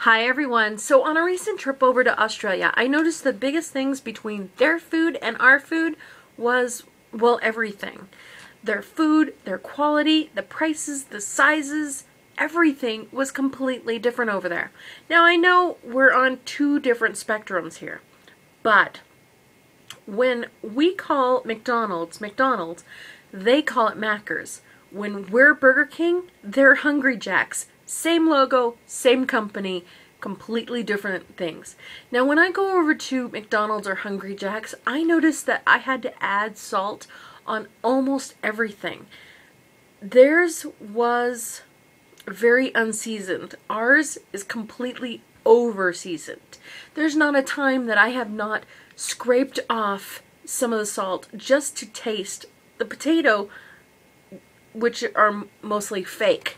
Hi everyone. So on a recent trip over to Australia, I noticed the biggest things between their food and our food was, well, everything. Their food, their quality, the prices, the sizes, everything was completely different over there. Now I know we're on two different spectrums here, but when we call McDonald's, McDonald's, they call it Maccas. When we're Burger King, they're Hungry Jack's. Same logo, same company, completely different things. Now when I go over to McDonald's or Hungry Jack's, I noticed that I had to add salt on almost everything. Theirs was very unseasoned. Ours is completely over seasoned. There's not a time that I have not scraped off some of the salt just to taste the potato, which are mostly fake.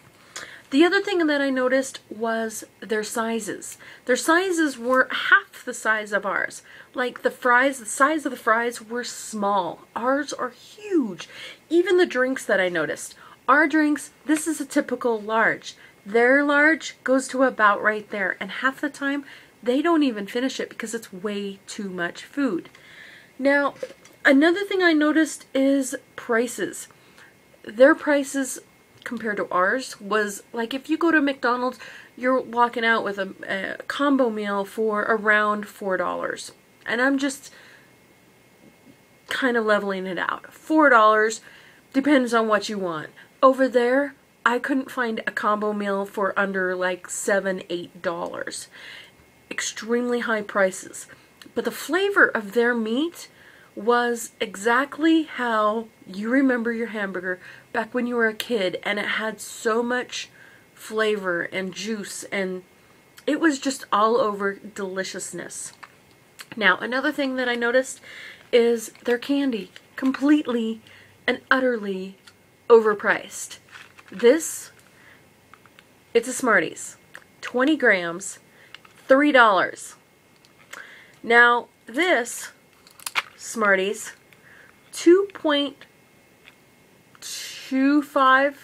The other thing that I noticed was their sizes. Their sizes were half the size of ours. Like the fries, the size of the fries were small. Ours are huge. Even the drinks that I noticed. Our drinks, this is a typical large. Their large goes to about right there. And half the time, they don't even finish it because it's way too much food. Now, another thing I noticed is prices. Their prices compared to ours was like if you go to McDonald's, you're walking out with a combo meal for around $4. And I'm just kind of leveling it out. $4 depends on what you want. Over there, I couldn't find a combo meal for under like $7, $8. Extremely high prices. But the flavor of their meat was exactly how you remember your hamburger back when you were a kid, and it had so much flavor and juice, and it was just all over deliciousness. Now, another thing that I noticed is their candy, completely and utterly overpriced. This, it's a Smarties, 20 grams, $3. Now, this Smarties, 2.25,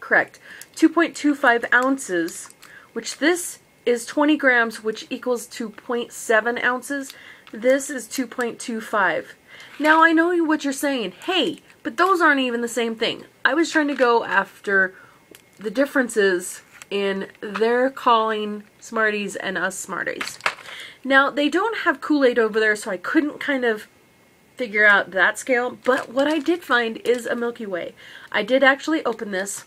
correct, 2.25 ounces, which this is 20 grams, which equals to 0.7 ounces. This is 2.25. Now I know what you're saying, hey, but those aren't even the same thing. I was trying to go after the differences in their calling Smarties and us Smarties. Now they don't have Kool-Aid over there, so I couldn't kind of figure out that scale, but what I did find is a Milky Way. I did actually open this,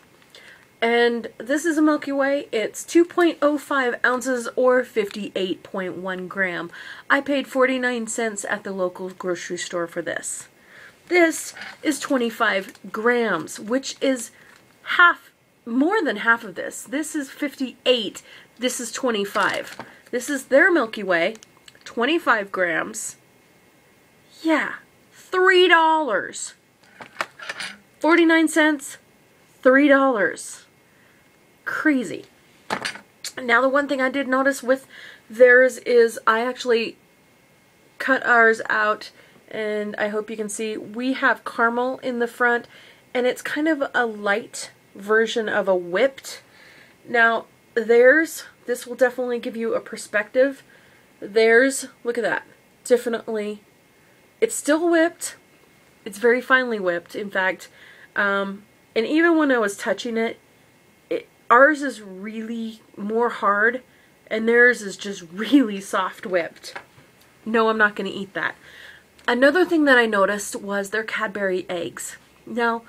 and this is a Milky Way. It's 2.05 ounces or 58.1 gram. I paid 49 cents at the local grocery store for this. This is 25 grams, which is more than half of this. This is 58, this is 25. This is their Milky Way, 25 grams. Yeah, $3. 49 cents, $3. Crazy. Now the one thing I did notice with theirs is I actually cut ours out, and I hope you can see we have caramel in the front, and it's kind of a light version of a whipped. Now theirs, this will definitely give you a perspective. Theirs, look at that, definitely. It's still whipped. It's very finely whipped, in fact. And even when I was touching it, ours is really more hard, and theirs is just really soft whipped. No, I'm not going to eat that. Another thing that I noticed was their Cadbury eggs. Now,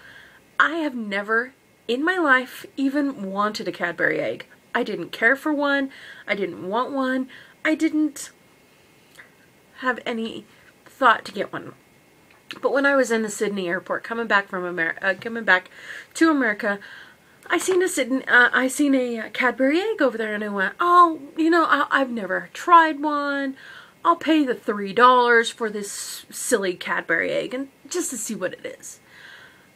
I have never in my life even wanted a Cadbury egg. I didn't care for one. I didn't want one. I didn't have any thought to get one. But when I was in the Sydney airport coming back to America, I seen a Cadbury egg over there, and I went, oh, you know, I've never tried one. I'll pay the $3 for this silly Cadbury egg, and just to see what it is.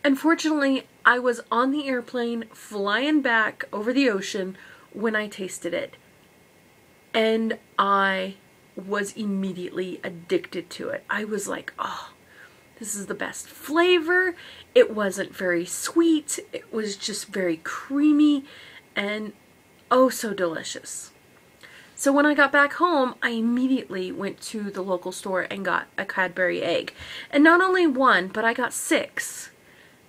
Unfortunately, I was on the airplane flying back over the ocean when I tasted it, and I was immediately addicted to it. I was like, oh, this is the best flavor. It wasn't very sweet. It was just very creamy and oh so delicious. So when I got back home, I immediately went to the local store and got a Cadbury egg. And not only one, but I got 6.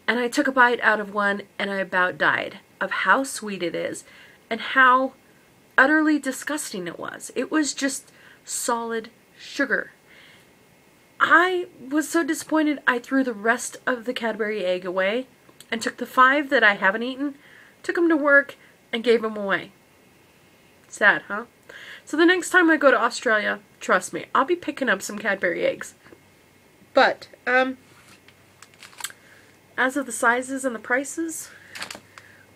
And I took a bite out of one and I about died of how sweet it is and how utterly disgusting it was. It was just solid sugar. I was so disappointed I threw the rest of the Cadbury egg away and took the 5 that I haven't eaten, took them to work, and gave them away. Sad, huh? So the next time I go to Australia, trust me, I'll be picking up some Cadbury eggs. But, as of the sizes and the prices,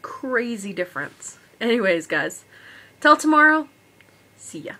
crazy difference. Anyways, guys, till tomorrow, see ya.